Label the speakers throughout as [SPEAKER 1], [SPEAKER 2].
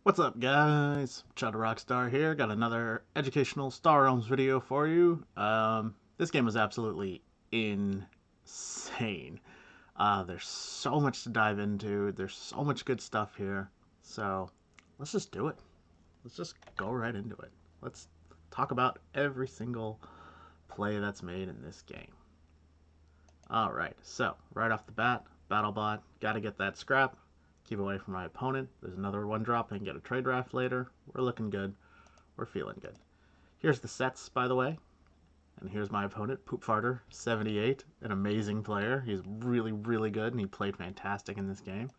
[SPEAKER 1] What's up, guys? Shadow Rockstar here. Got another educational Star Realms video for you. This game is absolutely insane. There's so much to dive into. There's so much good stuff here. So let's just do it. Let's just go right into it. Let's talk about every single play that's made in this game. All right. So right off the bat, BattleBot. Got to get that scrap. Keep away from my opponent. There's another one drop. I can get a trade draft later. We're looking good. We're feeling good. Here's the sets, by the way. And here's my opponent, Poop Farter, 78, an amazing player. He's really, really good, and he played fantastic in this game.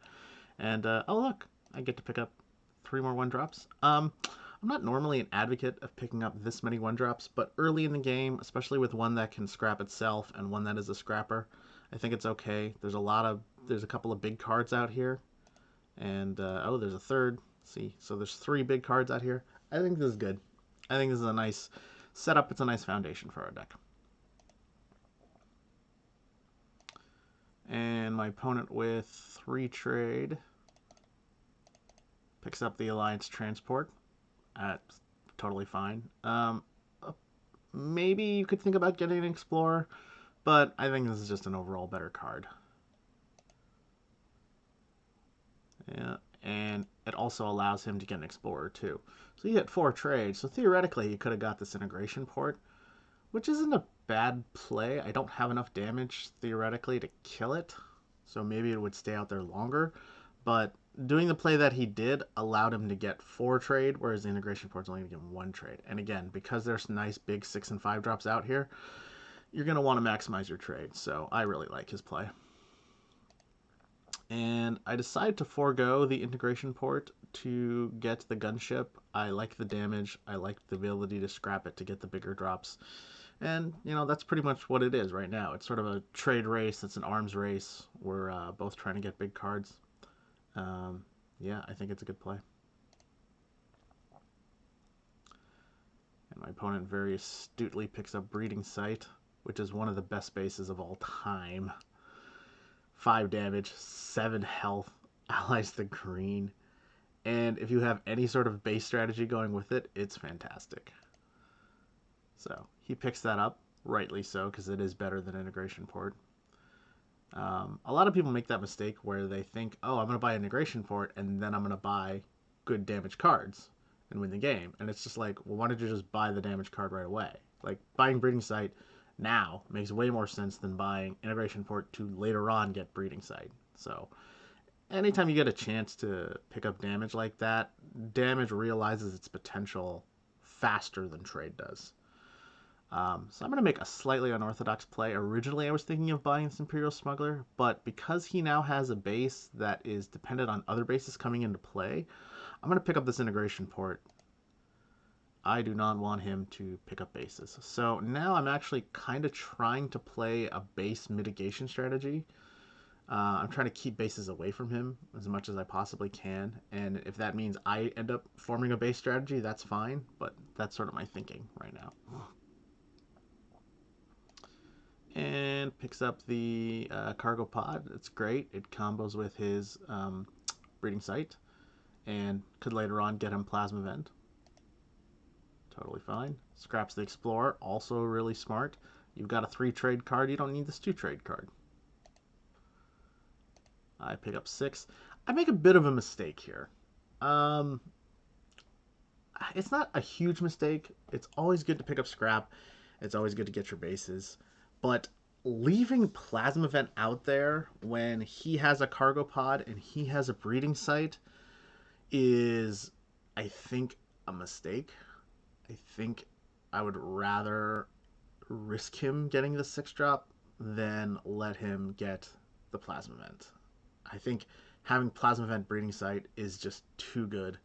[SPEAKER 1] And, oh, look, I get to pick up 3 more one drops. I'm not normally an advocate of picking up this many one drops, but early in the game, especially with one that can scrap itself and one that is a scrapper, I think it's okay. There's a couple of big cards out here, and oh, there's a third. See, so there's 3 big cards out here. I think this is good. I think this is a nice setup. It's a nice foundation for our deck. And my opponent with 3 trade picks up the Alliance Transport. That's totally fine. Maybe you could think about getting an Explorer, but I think this is just an overall better card. Yeah, and it also allows him to get an Explorer too. So you get 4 trades. So theoretically, he could have got this integration port, which isn't a bad play. I don't have enough damage theoretically to kill it, so maybe it would stay out there longer. But doing the play that he did allowed him to get 4 trade, whereas the integration port's only going to give him 1 trade. And again, because there's nice big 6 and 5 drops out here, you're going to want to maximize your trade. So I really like his play. And I decided to forego the integration port to get the gunship. I like the damage. I like the ability to scrap it to get the bigger drops. And, that's pretty much what it is right now. It's sort of a trade race. It's an arms race. We're both trying to get big cards. Um, yeah, I think it's a good play. And my opponent very astutely picks up Breeding Site, which is one of the best bases of all time. 5 damage, 7 health, allies the green. And if you have any sort of base strategy going with it, it's fantastic. So he picks that up, rightly so, because it is better than integration port. A lot of people make that mistake where they think, oh, I'm going to buy integration port and then I'm going to buy good damage cards and win the game. And it's just like, well, why don't you just buy the damage card right away? Like, buying Breeding Site now makes way more sense than buying integration port to later on get Breeding Site. So anytime you get a chance to pick up damage like that, damage realizes its potential faster than trade does. So I'm going to make a slightly unorthodox play. Originally, I was thinking of buying this Imperial Smuggler, but because he now has a base that is dependent on other bases coming into play, I'm going to pick up this integration port. I do not want him to pick up bases. So now I'm actually kind of trying to play a base mitigation strategy. I'm trying to keep bases away from him as much as I possibly can. And if that means I end up forming a base strategy, that's fine. But that's sort of my thinking right now. And picks up the cargo pod. It's great. It combos with his Breeding Site and could later on get him Plasma Vent. Totally fine. Scraps the Explorer, also really smart. You've got a 3 trade card, you don't need this 2 trade card. I pick up 6. I make a bit of a mistake here. Um, it's not a huge mistake. It's always good to pick up scrap. It's always good to get your bases. But leaving Plasma Vent out there when he has a cargo pod and he has a Breeding Site is, I think, a mistake. I think I would rather risk him getting the 6 drop than let him get the Plasma Vent. I think having Plasma Vent Breeding Site is just too good.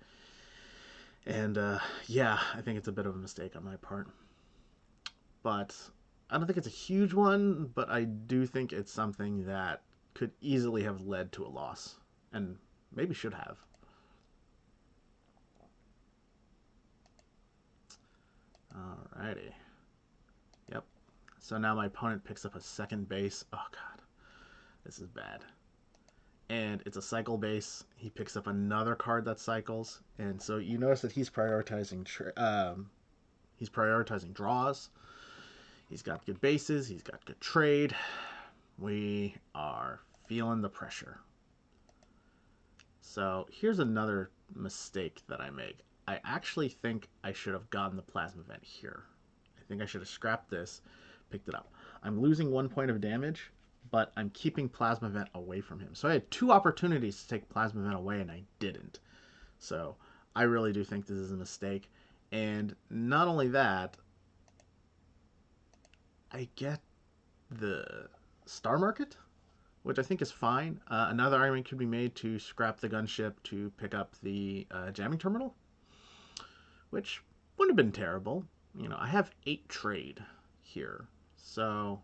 [SPEAKER 1] And yeah, I think it's a bit of a mistake on my part. But I don't think it's a huge one, but I do think it's something that could easily have led to a loss. And maybe should have. Alrighty. Yep. So now my opponent picks up a second base. Oh god, this is bad. and it's a cycle base. He picks up another card that cycles, and so you notice that he's prioritizing draws. He's got good bases. He's got good trade. We are feeling the pressure. So here's another mistake that I make. I actually think I should have gotten the plasma vent here. I think I should have scrapped this, picked it up. I'm losing 1 point of damage, but I'm keeping plasma vent away from him. So I had 2 opportunities to take plasma vent away, and I didn't. So I really do think this is a mistake. And not only that, I get the star market, which I think is fine. Another argument could be made to scrap the gunship to pick up the jamming terminal, which wouldn't have been terrible. You know, I have 8 trade here, so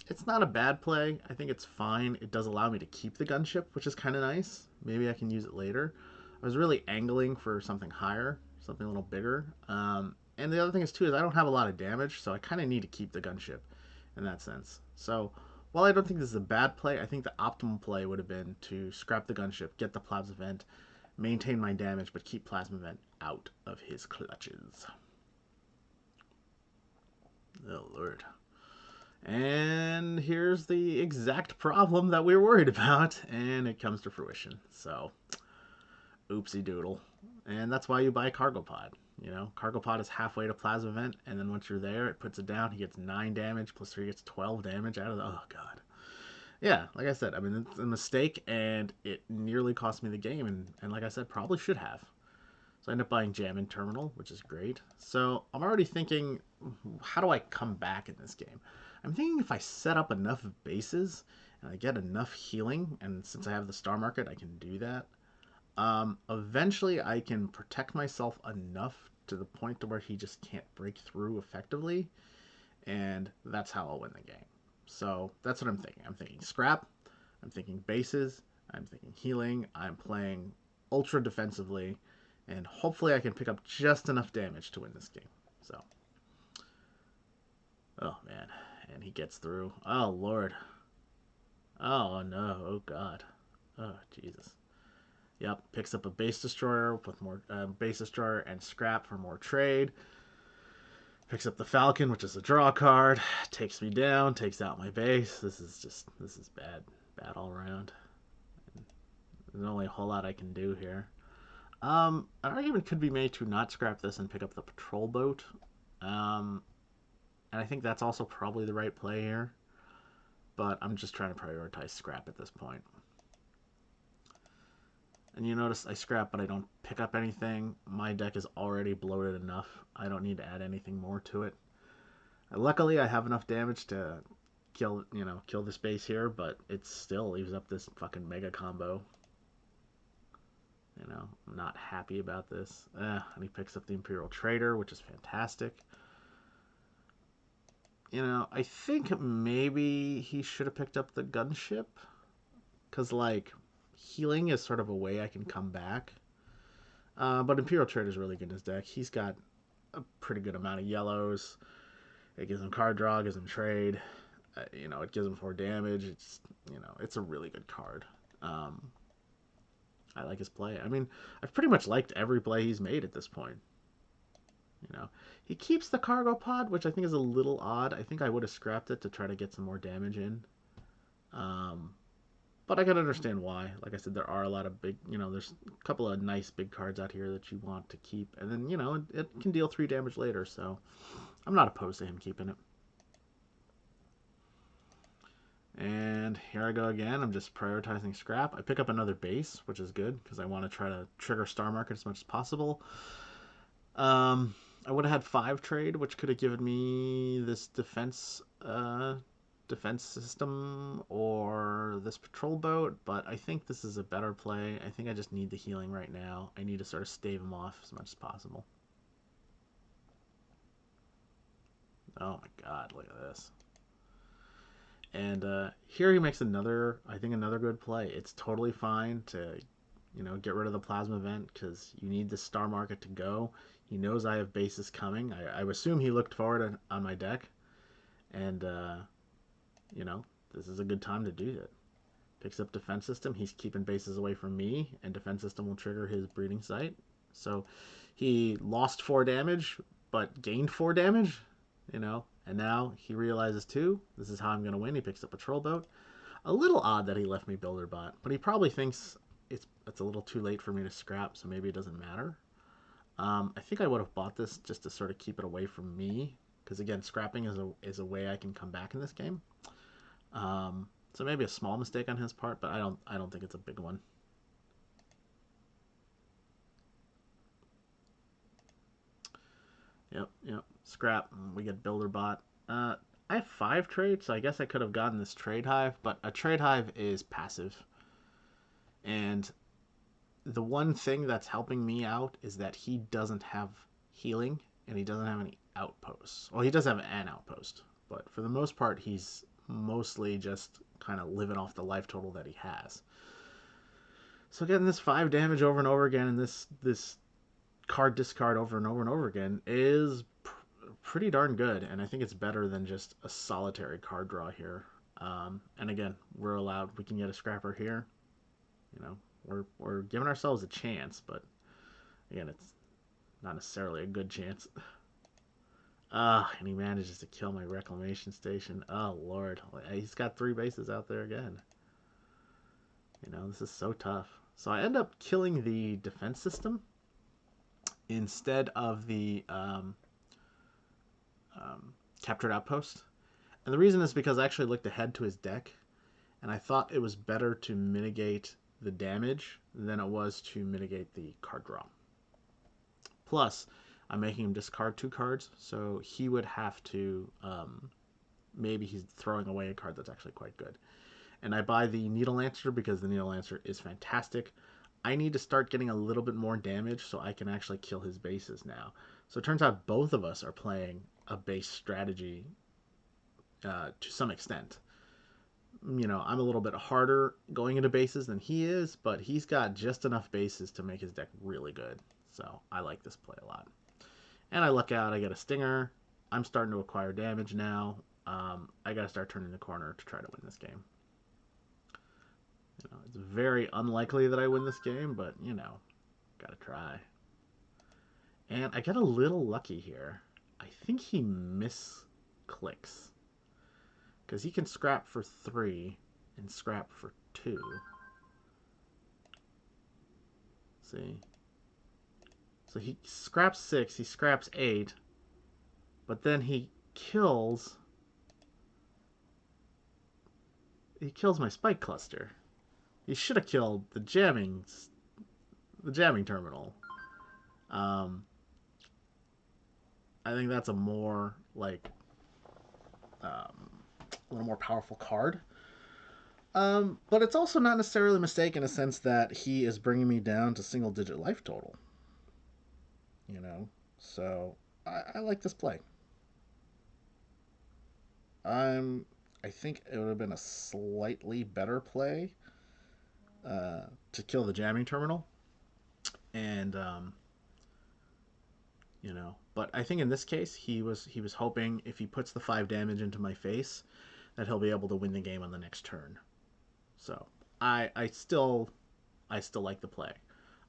[SPEAKER 1] it's not a bad play. I think it's fine. It does allow me to keep the gunship, which is kind of nice. Maybe I can use it later. I was really angling for something higher, something a little bigger. And the other thing is, too, is I don't have a lot of damage, so I kind of need to keep the gunship in that sense. So while I don't think this is a bad play, I think the optimal play would have been to scrap the gunship, get the plasma vent, maintain my damage, but keep plasma vent out of his clutches. Oh, Lord. And here's the exact problem that we were worried about, and it comes to fruition. So, oopsie doodle. And that's why you buy Cargo Pod. You know, Cargo Pod is halfway to Plasma Vent, and then once you're there, it puts it down. He gets 9 damage, plus 3 gets 12 damage out of the... Oh, God. Yeah, like I said, I mean, it's a mistake, and it nearly cost me the game, and like I said, probably should have. So I end up buying Jamming Terminal, which is great. So I'm already thinking, how do I come back in this game? I'm thinking if I set up enough bases and I get enough healing, and since I have the Star Market, I can do that. Eventually, I can protect myself enough to the point to where he just can't break through effectively, and that's how I'll win the game. So that's what I'm thinking. I'm thinking scrap, I'm thinking bases, I'm thinking healing, I'm playing ultra defensively, and hopefully I can pick up just enough damage to win this game. So, oh man, and he gets through. Oh Lord. Oh no. Oh God. Oh Jesus. Yep, picks up a base destroyer with more base destroyer and scrap for more trade. Picks up the Falcon, which is a draw card. Takes me down, takes out my base. This is bad, bad all around. There's only a whole lot I can do here. An argument could be made to not scrap this and pick up the patrol boat. And I think that's also probably the right play here. But I'm just trying to prioritize scrap at this point. And you notice I scrap, but I don't pick up anything. My deck is already bloated enough. I don't need to add anything more to it. Luckily, I have enough damage to kill this base here, but it still leaves up this fucking mega combo. You know, I'm not happy about this. And he picks up the Imperial Trader, which is fantastic. You know, I think maybe he should have picked up the gunship. Because, like, healing is sort of a way I can come back. But Imperial Trader is really good in his deck. He's got a pretty good amount of yellows. It gives him card draw, gives him trade. You know, it gives him 4 damage. It's, you know, it's a really good card. I like his play. I mean, I've pretty much liked every play he's made at this point. You know, he keeps the Cargo Pod, which I think is a little odd. I think I would have scrapped it to try to get some more damage in. But I can understand why. Like I said, there are a lot of big, you know, there's a couple of nice big cards out here that you want to keep. And then, you know, it can deal 3 damage later, so I'm not opposed to him keeping it. And here I go again. I'm just prioritizing scrap. I pick up another base, which is good, because I want to try to trigger Star Market as much as possible. I would have had 5 trade, which could have given me this defense system or this patrol boat, but I think this is a better play. I think I just need the healing right now. I need to sort of stave him off as much as possible. Oh my God, look at this. And here he makes another, I think, another good play. It's totally fine to, you know, get rid of the plasma vent because you need the Star Market to go. He knows I have bases coming. I assume he looked forward on my deck. And, you know, this is a good time to do it. Picks up defense system. He's keeping bases away from me, and defense system will trigger his breeding site. So he lost 4 damage, but gained 4 damage, you know. And now he realizes too, this is how I'm going to win. He picks up patrol boat. A little odd that he left me Builderbot, but he probably thinks it's a little too late for me to scrap, so maybe it doesn't matter. I think I would have bought this just to sort of keep it away from me, because again, scrapping is a way I can come back in this game. So maybe a small mistake on his part, but I don't think it's a big one. Yep. Scrap. We get Builderbot. I have 5 trades, so I guess I could have gotten this Trade Hive, but a Trade Hive is passive. And the one thing that's helping me out is that he doesn't have healing, and he doesn't have any outposts. Well, he does have an outpost, but for the most part, he's mostly just kind of living off the life total that he has. So getting this 5 damage over and over again, and this card discard over and over and over again is pretty darn good, and I think it's better than just a solitary card draw here. And again, we can get a scrapper here. You know, we're giving ourselves a chance, but again, it's not necessarily a good chance. And he manages to kill my reclamation station. Oh lord, he's got 3 bases out there again. You know, this is so tough. So I end up killing the defense system instead of the captured outpost. And the reason is because I actually looked ahead to his deck, and I thought it was better to mitigate the damage than it was to mitigate the card draw. Plus, I'm making him discard 2 cards, so he would have to, maybe he's throwing away a card that's actually quite good. And I buy the Needle Lancer because the Needle Lancer is fantastic. I need to start getting a little bit more damage so I can actually kill his bases now. So it turns out both of us are playing a base strategy to some extent. You know, I'm a little bit harder going into bases than he is, but he's got just enough bases to make his deck really good. So I like this play a lot. And I luck out, I get a Stinger. I'm starting to acquire damage now. I got to start turning the corner to try to win this game. You know, it's very unlikely that I win this game, but, you know, gotta try. And I get a little lucky here. I think he misclicks. Because he can scrap for 3 and scrap for 2. See? So he scraps 6, he scraps 8, but then he kills my spike cluster. He should have killed the jamming terminal. I think that's a more like a little more powerful card. But it's also not necessarily a mistake in a sense that he is bringing me down to single-digit life total. You know, so I like this play. I think it would have been a slightly better play to kill the jamming terminal, and you know, but I think in this case he was hoping if he puts the 5 damage into my face that he'll be able to win the game on the next turn. So I still like the play.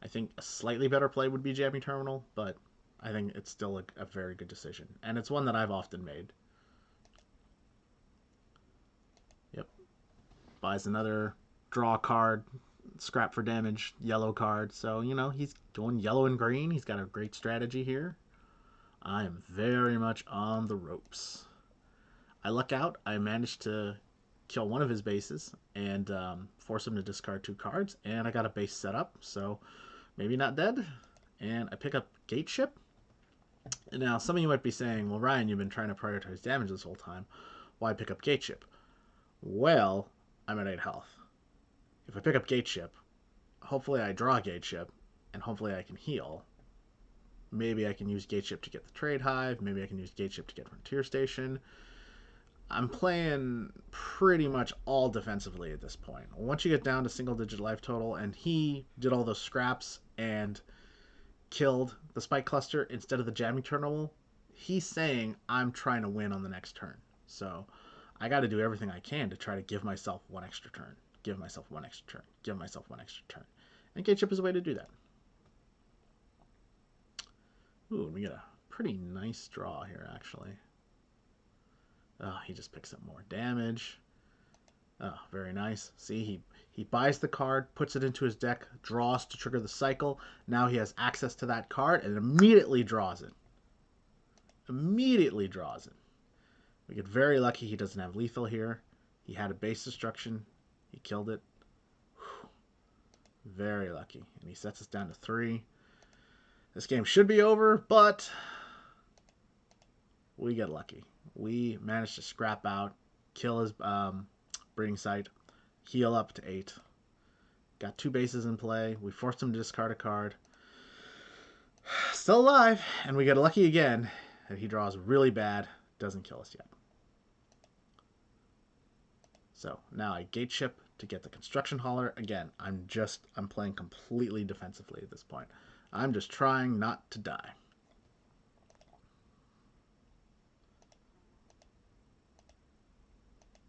[SPEAKER 1] I think a slightly better play would be jamming terminal, but I think it's still a very good decision, and it's one that I've often made. Yep, buys another draw card, scrap for damage, yellow card. So, you know, he's going yellow and green. He's got a great strategy here. I am very much on the ropes. I luck out. I managed to kill one of his bases and force him to discard 2 cards. And I got a base set up, so maybe not dead. And I pick up Gateship. And now some of you might be saying, well, Ryan, you've been trying to prioritize damage this whole time. Why pick up Gateship? Well, I'm at 8 health. If I pick up Gateship, hopefully I draw Gateship, and hopefully I can heal. Maybe I can use Gateship to get the Trade Hive. Maybe I can use Gateship to get Frontier Station. I'm playing pretty much all defensively at this point. Once you get down to single-digit life total, and he did all those scraps and killed the Spike Cluster instead of the jamming terminal, he's saying I'm trying to win on the next turn. So I got to do everything I can to try to give myself 1 extra turn. give myself one extra turn, give myself one extra turn. And gate chip is a way to do that. Ooh, we get a pretty nice draw here, actually. Oh, he just picks up more damage. Oh, very nice. See, he buys the card, puts it into his deck, draws to trigger the cycle. Now he has access to that card and immediately draws it. Immediately draws it. We get very lucky he doesn't have lethal here. He had a base destruction. He killed it. Whew. Very lucky. And he sets us down to 3. This game should be over, but we get lucky. We managed to scrap out, kill his breeding site, heal up to 8. Got 2 bases in play. We forced him to discard a card. Still alive, and we get lucky again. And he draws really bad. Doesn't kill us yet. So now I gate chip to get the construction hauler. Again, I'm playing completely defensively at this point. I'm just trying not to die.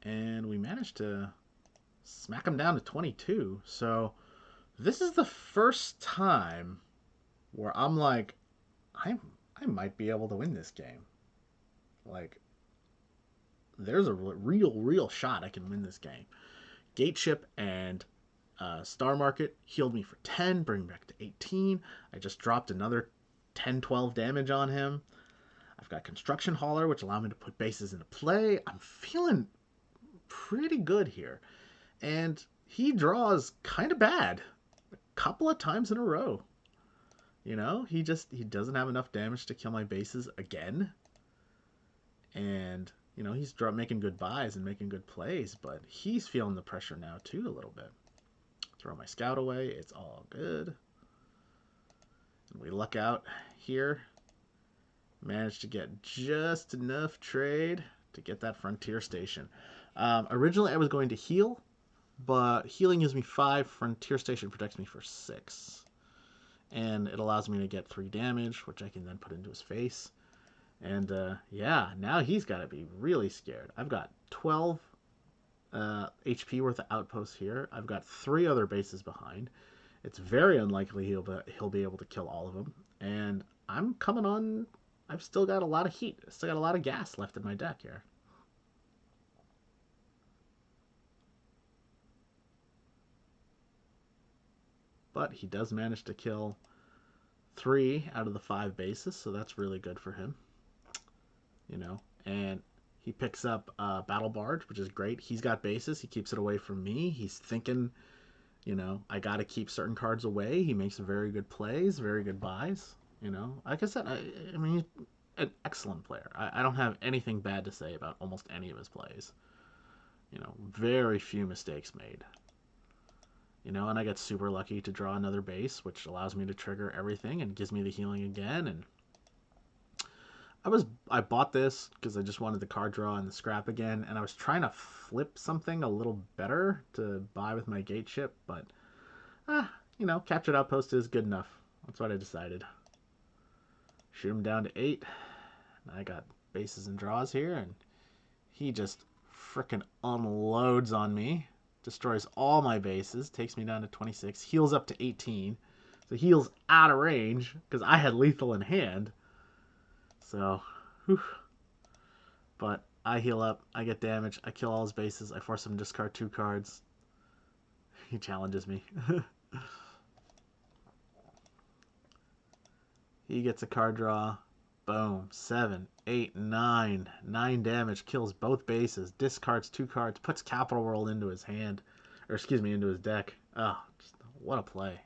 [SPEAKER 1] And we managed to smack him down to 22. So this is the first time where I'm like, I might be able to win this game. Like, there's a real shot I can win this game. Gate chip and Star Market healed me for 10, bring back to 18. I just dropped another 10, 12 damage on him. I've got Construction Hauler, which allowed me to put bases into play. I'm feeling pretty good here. And he draws kind of bad a couple of times in a row. You know, he doesn't have enough damage to kill my bases again. And, you know, he's making good buys and making good plays, but he's feeling the pressure now too a little bit. Throw my scout away. It's all good. And we luck out here. Managed to get just enough trade to get that Frontier Station. Originally, I was going to heal, but healing gives me 5. Frontier Station protects me for 6. And it allows me to get 3 damage, which I can then put into his face. And yeah, now he's got to be really scared. I've got 12 HP worth of outposts here. I've got 3 other bases behind. It's very unlikely he'll be able to kill all of them. And I'm coming on. I've still got a lot of heat. I still got a lot of gas left in my deck here. But he does manage to kill 3 out of the 5 bases, so that's really good for him. You know, and he picks up Battle Barge, which is great. He's got bases. He keeps it away from me. He's thinking, you know, I got to keep certain cards away. He makes very good plays, very good buys. You know, like I said, I mean, he's an excellent player. I don't have anything bad to say about almost any of his plays. You know, very few mistakes made. You know, and I get super lucky to draw another base, which allows me to trigger everything and gives me the healing again. And I bought this because I just wanted the card draw and the scrap again, and I was trying to flip something a little better to buy with my gate chip, but you know, captured outpost is good enough. That's what I decided. Shoot him down to 8. I got bases and draws here, and he just frickin' unloads on me. Destroys all my bases, takes me down to 26, heals up to 18. So heals out of range because I had lethal in hand. So, whew. But I heal up, I get damage, I kill all his bases, I force him to discard 2 cards. He challenges me. He gets a card draw. Boom. 7, 8, 9. 9 damage, kills both bases, discards 2 cards, puts Capital World into his hand. Or excuse me, into his deck. Oh, just, what a play.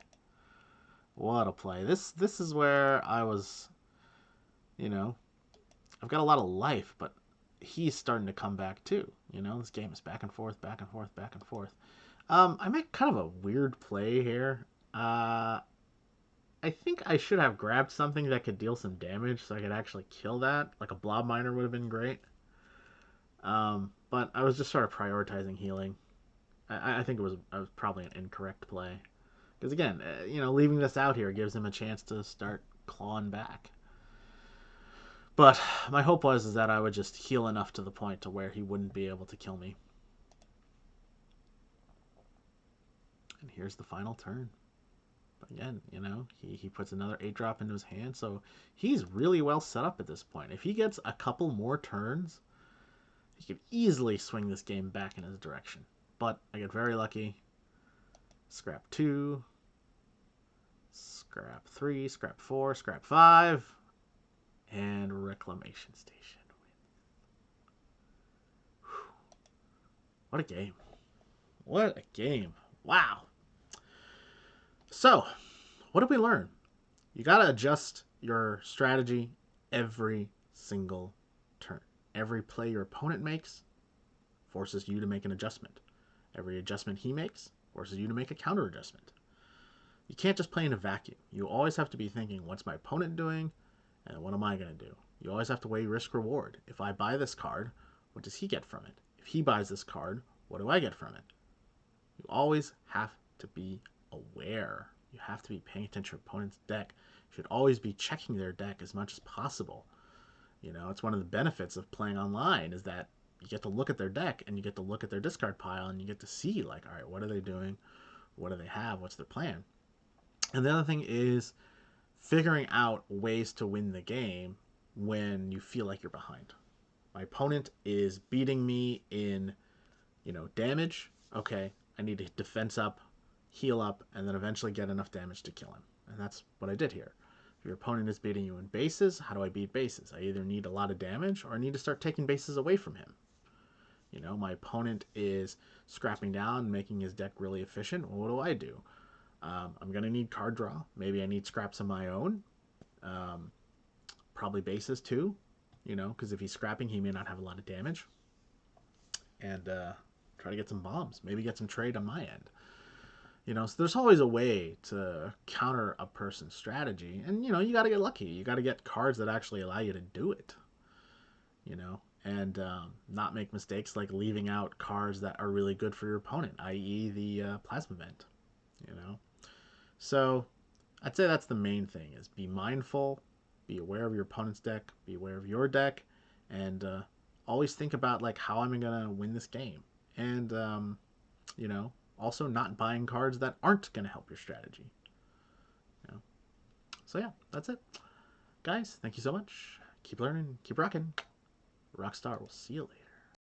[SPEAKER 1] What a play. This is where I was, you know, I've got a lot of life, but he's starting to come back too. You know, this game is back and forth, back and forth, back and forth. I make kind of a weird play here. I think I should have grabbed something that could deal some damage so I could actually kill that. Like a Blob Miner would have been great. But I was just sort of prioritizing healing. I think it was probably an incorrect play. Because again, you know, leaving this out here gives him a chance to start clawing back. But my hope was that I would just heal enough to the point to where he wouldn't be able to kill me. And here's the final turn. Again, you know, he puts another 8-drop into his hand, so he's really well set up at this point. If he gets a couple more turns, he could easily swing this game back in his direction. But I get very lucky. Scrap 2, scrap 3, scrap 4, scrap 5, and Reclamation Station. What a game. What a game. Wow. So, what did we learn? You got to adjust your strategy every single turn. Every play your opponent makes forces you to make an adjustment. Every adjustment he makes forces you to make a counter adjustment. You can't just play in a vacuum. You always have to be thinking, what's my opponent doing and what am I going to do? You always have to weigh risk reward. If I buy this card, what does he get from it? If he buys this card, what do I get from it? You always have to be aware. You have to be paying attention to your opponent's deck. You should always be checking their deck as much as possible. You know, it's one of the benefits of playing online is that you get to look at their deck and you get to look at their discard pile and you get to see, like, all right, what are they doing? What do they have? What's their plan? And the other thing is figuring out ways to win the game when you feel like you're behind. My opponent is beating me in, you know, damage. Okay, I need to defense up, heal up, and then eventually get enough damage to kill him. And that's what I did here. If your opponent is beating you in bases, how do I beat bases? I either need a lot of damage or I need to start taking bases away from him. You know, my opponent is scrapping down, making his deck really efficient. Well, what do I do? I'm going to need card draw. Maybe I need scraps of my own. Probably bases too, you know, because if he's scrapping, he may not have a lot of damage. And try to get some bombs. Maybe get some trade on my end. You know, so there's always a way to counter a person's strategy. And, you know, you got to get lucky. You got to get cards that actually allow you to do it. You know, and not make mistakes like leaving out cards that are really good for your opponent, i.e. the Plasma Vent. You know, so I'd say that's the main thing: is be mindful, be aware of your opponent's deck, be aware of your deck, and always think about like how am I gonna win this game, and you know, also not buying cards that aren't gonna help your strategy. You know? So yeah, that's it, guys. Thank you so much. Keep learning, keep rocking. Rockstar will see you later.